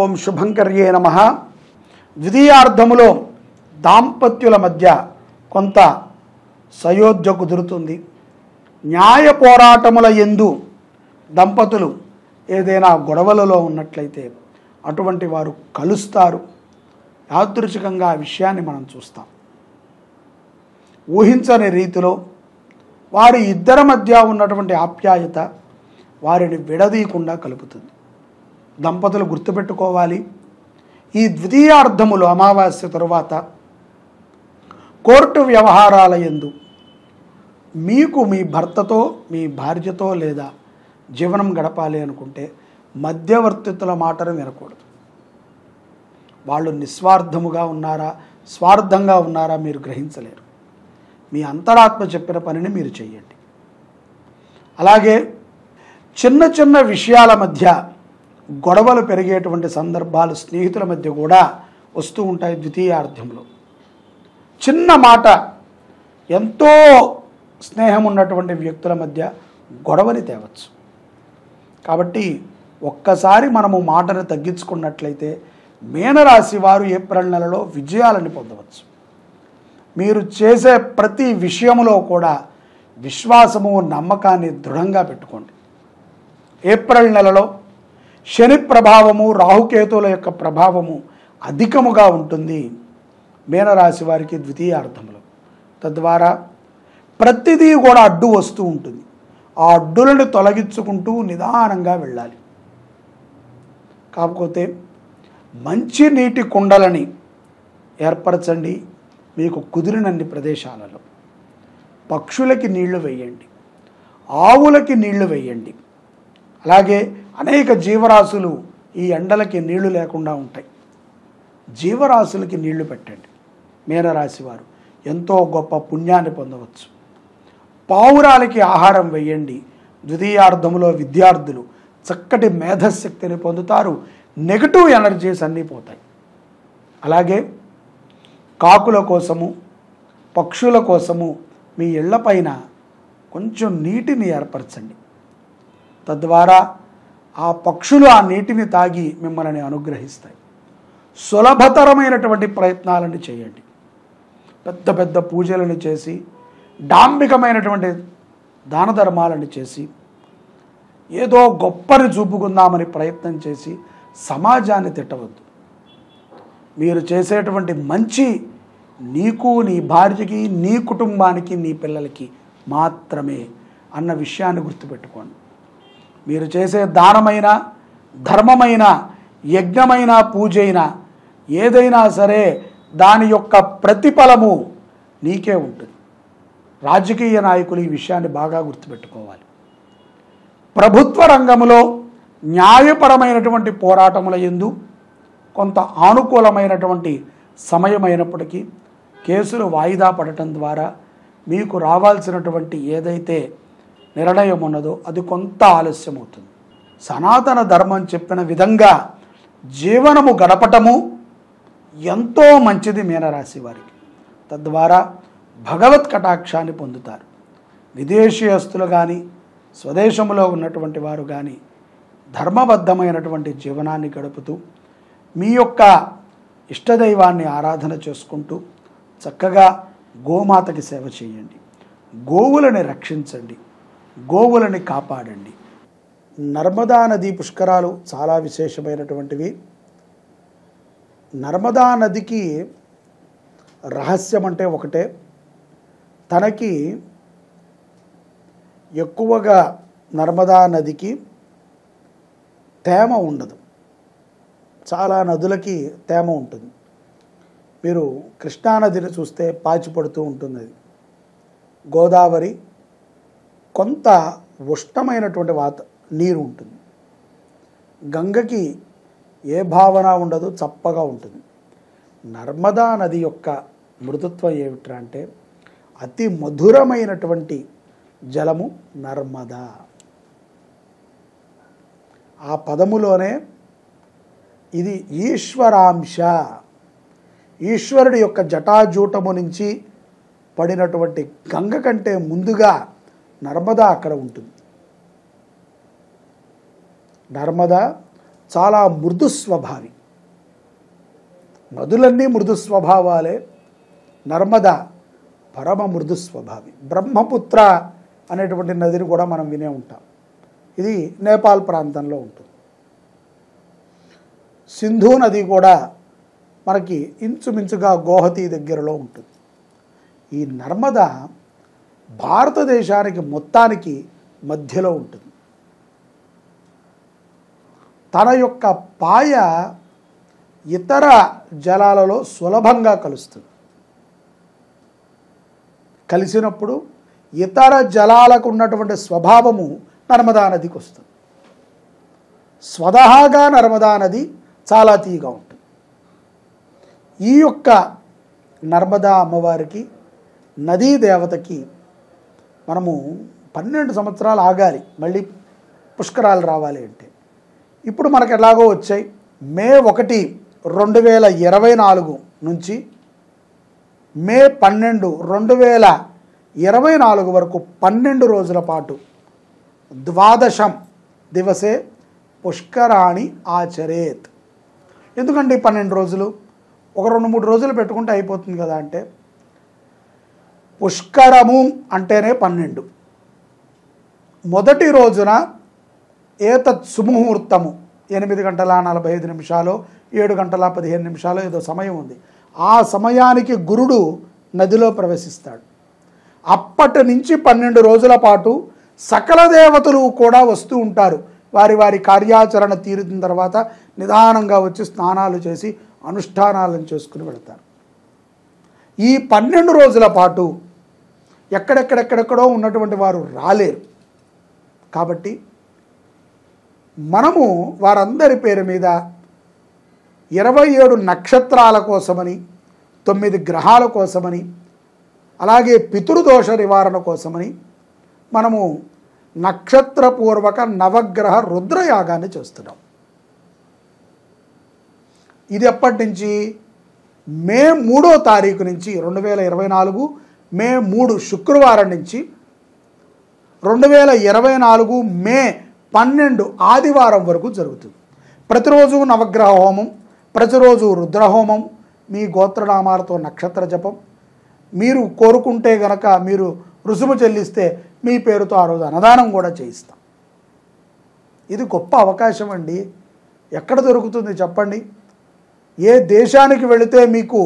ఓం శుభంకర్యే నమః. ద్వితీయార్థములో దాంపత్యుల మధ్య కొంత సయోధ్య కుదురుతుంది. న్యాయ పోరాటముల యందు దంపతులు ఏదైనా గొడవలలో ఉన్నట్లయితే అటువంటి వారు కలుస్తారు. యాదృచ్ఛికంగా ఆ విషయాన్ని మనం చూస్తాం. ఊహించని రీతిలో వారి ఇద్దరి మధ్య ఉన్నటువంటి ఆప్యాయత వారిని విడదీయకుండా కలుపుతుంది. దంపతులు గుర్తుపెట్టుకోవాలి, ఈ ద్వితీయార్థములు అమావాస్య తరువాత కోర్టు వ్యవహారాల యందు మీకు మీ భర్తతో మీ భార్యతో లేదా జీవనం గడపాలి అనుకుంటే మధ్యవర్తిత్తుల మాటను వినకూడదు. వాళ్ళు నిస్వార్థముగా ఉన్నారా స్వార్థంగా ఉన్నారా మీరు గ్రహించలేరు. మీ అంతరాత్మ చెప్పిన పనిని మీరు చేయండి. అలాగే చిన్న చిన్న విషయాల మధ్య గొడవలు పెరిగేటువంటి సందర్భాలు స్నేహితుల మధ్య కూడా వస్తూ ఉంటాయి. ద్వితీయార్థంలో చిన్న మాట ఎంతో స్నేహం ఉన్నటువంటి వ్యక్తుల మధ్య గొడవని తేవచ్చు. కాబట్టి ఒక్కసారి మనము మాటను తగ్గించుకున్నట్లయితే మీనరాశి వారు ఏప్రిల్ నెలలో విజయాలను పొందవచ్చు. మీరు చేసే ప్రతి విషయంలో కూడా విశ్వాసము నమ్మకాన్ని దృఢంగా పెట్టుకోండి. ఏప్రిల్ నెలలో శని ప్రభావము రాహుకేతువుల యొక్క ప్రభావము అధికముగా ఉంటుంది మీనరాశి వారికి ద్వితీయార్థంలో. తద్వారా ప్రతిదీ కూడా అడ్డు వస్తూ ఉంటుంది. ఆ అడ్డులను తొలగించుకుంటూ నిదానంగా వెళ్ళాలి. కాకపోతే మంచి నీటి కుండలని ఏర్పరచండి. మీకు కుదిరినన్ని ప్రదేశాలలో పక్షులకి నీళ్లు వేయండి, ఆవులకి నీళ్లు వేయండి. అలాగే అనేక జీవరాశులు ఈ ఎండలకి నీళ్లు లేకుండా ఉంటాయి. జీవరాశులకి నీళ్లు పెట్టండి. మీనరాశి వారు ఎంతో గొప్ప పుణ్యాన్ని పొందవచ్చు. పావురాలకి ఆహారం వేయండి. ద్వితీయార్థములో విద్యార్థులు చక్కటి మేధశక్తిని పొందుతారు. నెగటివ్ ఎనర్జీస్ అన్నీ పోతాయి. అలాగే కాకుల కోసము పక్షుల కోసము మీ ఇళ్లపైన కొంచెం నీటిని ఏర్పరచండి. తద్వారా ఆ పక్షులు ఆ నీటిని తాగి మిమ్మల్ని అనుగ్రహిస్తాయి. సులభతరమైనటువంటి ప్రయత్నాలను చేయండి. పెద్ద పెద్ద పూజలను చేసి డాంబికమైనటువంటి దాన ధర్మాలను చేసి ఏదో గొప్పని చూపుకుందామని ప్రయత్నం చేసి సమాజాన్ని తిట్టవద్దు. మీరు చేసేటువంటి మంచి నీకు నీ భార్యకి నీ కుటుంబానికి నీ పిల్లలకి మాత్రమే అన్న విషయాన్ని గుర్తుపెట్టుకోండి. మీరు చేసే దానమైన ధర్మమైన యజ్ఞమైన పూజైన ఏదైనా సరే దాని యొక్క ప్రతిఫలము నీకే ఉంటుంది. రాజకీయ నాయకులు ఈ విషయాన్ని బాగా గుర్తుపెట్టుకోవాలి. ప్రభుత్వ రంగంలో న్యాయపరమైనటువంటి పోరాటముల యందు కొంత ఆనుకూలమైనటువంటి సమయమైనప్పటికీ కేసులు వాయిదా పడటం ద్వారా మీకు రావాల్సినటువంటి ఏదైతే నిర్ణయం ఉన్నదో అది కొంత ఆలస్యం అవుతుంది. సనాతన ధర్మం చెప్పిన విధంగా జీవనము గడపటము ఎంతో మంచిది మీనరాశి వారికి. తద్వారా భగవత్ కటాక్షాన్ని పొందుతారు. విదేశీయస్తులు కానీ స్వదేశంలో ఉన్నటువంటి వారు కానీ ధర్మబద్ధమైనటువంటి జీవనాన్ని గడుపుతూ మీ యొక్క ఇష్టదైవాన్ని ఆరాధన చేసుకుంటూ చక్కగా గోమాతకి సేవ చేయండి. గోవులని రక్షించండి, గోవులని కాపాడండి. నర్మదా నది పుష్కరాలు చాలా విశేషమైనటువంటివి. నర్మదా నదికి రహస్యం అంటే ఒకటే, తనకి ఎక్కువగా నర్మదా నదికి తేమ ఉండదు. చాలా నదులకి తేమ ఉంటుంది. మీరు కృష్ణానదిని చూస్తే పాచిపడుతూ ఉంటుంది. అది గోదావరి కొంత ఉష్ణమైనటువంటి నీరు ఉంటుంది. గంగకి ఏ భావన ఉండదు, చప్పగా ఉంటుంది. నర్మదా నది యొక్క మృదుత్వం ఏమిట్రా అంటే అతి మధురమైనటువంటి జలము నర్మదా. ఆ పదములోనే ఇది ఈశ్వరాంశ, ఈశ్వరుడి యొక్క జటాజూటము నుంచి పడినటువంటి గంగ కంటే ముందుగా నర్మదా అక్కడ ఉంటుంది. నర్మదా చాలా మృదు స్వభావి. నదులన్నీ మృదు స్వభావాలే, నర్మద పరమ మృదు స్వభావి. బ్రహ్మపుత్ర అనేటువంటి నదిని కూడా మనం వినే ఉంటాం. ఇది నేపాల్ ప్రాంతంలో ఉంటుంది. సింధు నది కూడా మనకి ఇంచుమించుగా గోహతి దగ్గరలో ఉంటుంది. ఈ నర్మద భారతదేశానికి మొత్తానికి మధ్యలో ఉంటుంది. తన యొక్క పాయ ఇతర జలాలలో సులభంగా కలుస్తుంది. కలిసినప్పుడు ఇతర జలాలకు ఉన్నటువంటి స్వభావము నర్మదా నదికి వస్తుంది. స్వతహాగా నర్మదా నది చాలా తీయగా ఉంటుంది. ఈ యొక్క నర్మదా అమ్మవారికి, నదీ దేవతకి మనము 12 సంవత్సరాలు ఆగాలి మళ్ళీ పుష్కరాలు రావాలి అంటే. ఇప్పుడు మనకు ఎలాగో వచ్చాయి. మే 1, 2024 నుంచి మే 12, 2024 వరకు 12 రోజుల పాటు ద్వాదశం దివసే పుష్కరాణి ఆచరేత్. ఎందుకంటే 12 రోజులు, ఒక 2-3 రోజులు పెట్టుకుంటే అయిపోతుంది కదా అంటే, పుష్కరము అంటేనే 12. మొదటి రోజున ఏతత్ సుముహూర్తము 8:45 7:15 ఏదో సమయం ఉంది. ఆ సమయానికి గురుడు నదిలో ప్రవేశిస్తాడు. అప్పటి నుంచి 12 రోజుల పాటు సకల దేవతలు కూడా వస్తూ ఉంటారు. వారి వారి కార్యాచరణ తీరిన తర్వాత నిదానంగా వచ్చి స్నానాలు చేసి అనుష్ఠానాలను చేసుకుని వెళతారు. ఈ 12 రోజుల పాటు ఎక్కడెక్కడెక్కడెక్కడో ఉన్నటువంటి వారు రాలేరు. కాబట్టి మనము వారందరి పేరు మీద 27 నక్షత్రాల కోసమని, 9 గ్రహాల కోసమని, అలాగే పితృదోష నివారణ కోసమని మనము నక్షత్రపూర్వక నవగ్రహ రుద్రయాగాన్ని చేస్తున్నాం. ఇది ఎప్పటి నుంచి? మే 3వ తారీఖు నుంచి 2024 మే 3 శుక్రవారం నుంచి 2024 మే 12 ఆదివారం వరకు జరుగుతుంది. ప్రతిరోజు నవగ్రహ హోమం, ప్రతిరోజు రుద్రహోమం, మీ గోత్రనామాలతో నక్షత్ర జపం. మీరు కోరుకుంటే గనక మీరు రుసుము చెల్లిస్తే మీ పేరుతో ఆ రోజు అన్నదానం కూడా చేయిస్తాం. ఇది గొప్ప అవకాశం అండి. ఎక్కడ దొరుకుతుంది చెప్పండి? ఏ దేశానికి వెళితే మీకు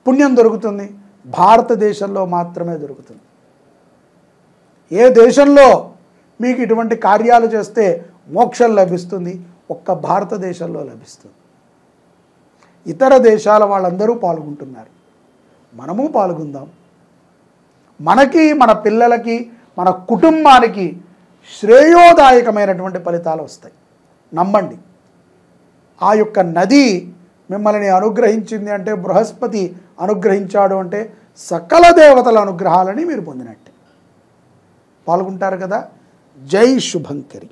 పుణ్యం దొరుకుతుంది? భారతదేశంలో మాత్రమే దొరుకుతుంది. ఏ దేశంలో మీకు ఇటువంటి కార్యాలు చేస్తే మోక్షం లభిస్తుంది? ఒక్క భారతదేశంలో లభిస్తుంది. ఇతర దేశాల వాళ్ళందరూ పాల్గొంటున్నారు, మనము పాల్గొందాం. మనకి, మన పిల్లలకి, మన కుటుంబానికి శ్రేయోదాయకమైనటువంటి ఫలితాలు వస్తాయి. నమ్మండి. ఆ యొక్క నది మిమ్మల్ని అనుగ్రహించింది అంటే, బృహస్పతి అనుగ్రహించాడు అంటే సకల దేవతల అనుగ్రహాలని మీరు పొందినట్టే. పాల్గొంటారు కదా. జై శుభంకరి.